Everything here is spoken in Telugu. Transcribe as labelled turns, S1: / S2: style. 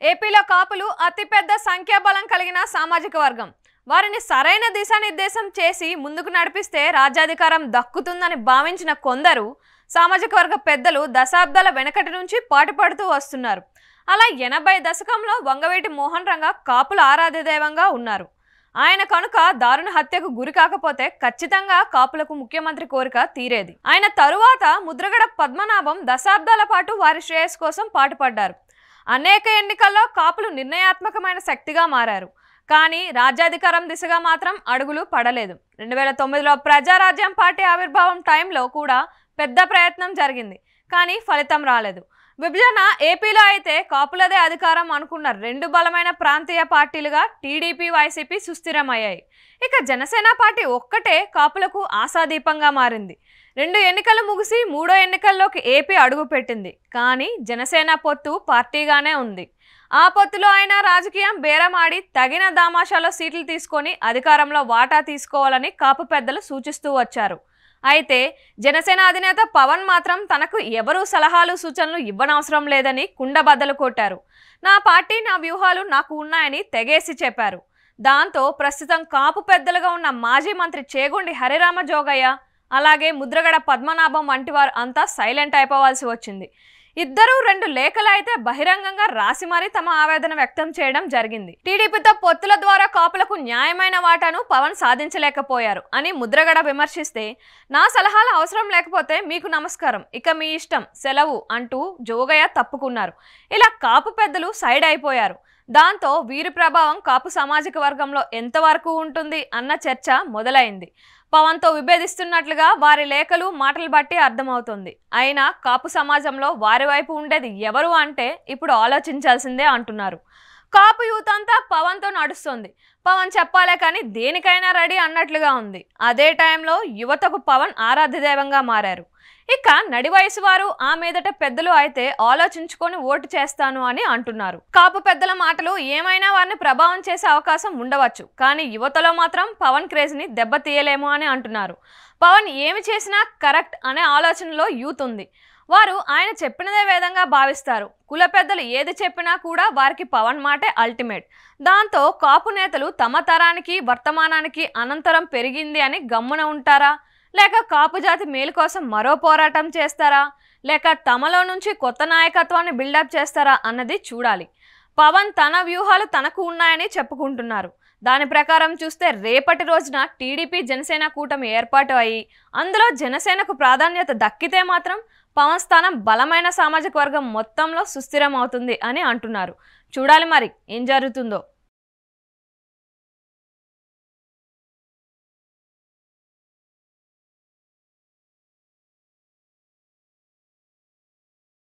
S1: ఏపీలో కాపులు అతిపెద్ద సంఖ్యాబలం కలిగిన సామాజిక వర్గం. వారిని సరైన దిశానిర్దేశం చేసి ముందుకు నడిపిస్తే రాజ్యాధికారం దక్కుతుందని భావించిన కొందరు సామాజిక వర్గ పెద్దలు దశాబ్దాల వెనకటి నుంచి పాటుపడుతూ వస్తున్నారు. అలా 80 దశకంలో వంగవీటి మోహన్ రంగ కాపుల ఆరాధ్య దైవంగా ఉన్నారు. ఆయన కనుక దారుణ హత్యకు గురి కాకపోతే ఖచ్చితంగా కాపులకు ముఖ్యమంత్రి కోరిక తీరేది. ఆయన తరువాత ముద్రగడ పద్మనాభం దశాబ్దాల పాటు వారి శ్రేయస్సు కోసం పాటుపడ్డారు. అనేక ఎన్నికల్లో కాపులు నిర్ణయాత్మకమైన శక్తిగా మారారు. కానీ రాజ్యాధికారం దిశగా మాత్రం అడుగులు పడలేదు. 2009లో ప్రజారాజ్యం పార్టీ ఆవిర్భావం టైంలో కూడా పెద్ద ప్రయత్నం జరిగింది, కానీ ఫలితం రాలేదు. విభజన ఏపీలో అయితే కాపులదే అధికారం అనుకున్న రెండు బలమైన ప్రాంతీయ పార్టీలుగా టీడీపీ, వైసీపీ సుస్థిరమయ్యాయి. ఇక జనసేన పార్టీ ఒక్కటే కాపులకు ఆశాదీపంగా మారింది. 2 ఎన్నికలు ముగిసి 3వ ఎన్నికల్లోకి ఏపీ అడుగుపెట్టింది. కానీ జనసేన పొత్తు పార్టీగానే ఉంది. ఆ పొత్తులో అయినా రాజకీయం బేరమాడి తగిన దామాషాలో సీట్లు తీసుకొని అధికారంలో వాటా తీసుకోవాలని కాపు పెద్దలు సూచిస్తూ వచ్చారు. అయితే జనసేన అధినేత పవన్ మాత్రం తనకు ఎవరూ సలహాలు సూచనలు ఇవ్వనవసరం లేదని కుండబద్దలు కొట్టారు. నా పార్టీ, నా వ్యూహాలు నాకు ఉన్నాయని తెగేసి చెప్పారు. దాంతో ప్రస్తుతం కాపు పెద్దలుగా ఉన్న మాజీ మంత్రి చేగొండి హరిరామ జోగయ్య, అలాగే ముద్రగడ పద్మనాభం వంటి వారు అంతా సైలెంట్ అయిపోవాల్సి వచ్చింది. ఇద్దరూ 2 లేఖలు అయితే బహిరంగంగా రాసి మరీ తమ ఆవేదన వ్యక్తం చేయడం జరిగింది. టీడీపీతో పొత్తుల ద్వారా కాపులకు న్యాయమైన వాటాను పవన్ సాధించలేకపోయారు అని ముద్రగడ విమర్శిస్తే, నా సలహాలు అవసరం లేకపోతే మీకు నమస్కారం, ఇక మీ ఇష్టం, సెలవు అంటూ జోగయ్య తప్పుకున్నారు. ఇలా కాపు పెద్దలు సైడ్ అయిపోయారు. దాంతో వీరి ప్రభావం కాపు సామాజిక వర్గంలో ఎంతవరకు ఉంటుంది అన్న చర్చ మొదలైంది. పవన్తో విభేదిస్తున్నట్లుగా వారి లేఖలు, మాటలు బట్టి అర్థమవుతుంది. అయినా కాపు సమాజంలో వారి వైపు ఉండేది ఎవరు అంటే ఇప్పుడు ఆలోచించాల్సిందే అంటున్నారు. కాపు యూత్ అంతా పవన్తో నడుస్తుంది. పవన్ చెప్పాలే కానీ దేనికైనా రెడీ అన్నట్లుగా ఉంది. అదే టైంలో యువతకు పవన్ ఆరాధ్య దైవంగా మారారు. ఇక నడి వయసు వారు, ఆ మీదట పెద్దలు అయితే ఆలోచించుకొని ఓటు చేస్తాను అని అంటున్నారు. కాపు పెద్దల మాటలు ఏమైనా వారిని ప్రభావం చేసే అవకాశం ఉండవచ్చు, కానీ యువతలో మాత్రం పవన్ క్రేజ్ని దెబ్బతీయలేము అని అంటున్నారు. పవన్ ఏమి చేసినా కరెక్ట్ అనే ఆలోచనలో యూత్ ఉంది. వారు ఆయన చెప్పినదే వేదంగా భావిస్తారు. కుల పెద్దలు ఏది చెప్పినా కూడా వారికి పవన్ మాటే అల్టిమేట్. దాంతో కాపు నేతలు తమ తరానికి, వర్తమానానికి అనంతరం పెరిగింది అని గమ్మున ఉంటారా, లేక కాపు జాతి మేలు కోసం మరో పోరాటం చేస్తారా, లేక తమలో నుంచి కొత్త నాయకత్వాన్ని బిల్డప్ చేస్తారా అన్నది చూడాలి. పవన్ తన వ్యూహాలు తనకు ఉన్నాయని చెప్పుకుంటున్నారు. దాని ప్రకారం చూస్తే రేపటి రోజున టీడీపీ జనసేన కూటమి ఏర్పాటు అయ్యి అందులో జనసేనకు ప్రాధాన్యత దక్కితే మాత్రం పవన్ స్థానం బలమైన సామాజిక వర్గం మొత్తంలో సుస్థిరం అవుతుంది అని అంటున్నారు. చూడాలి మరి ఏం జరుగుతుందో.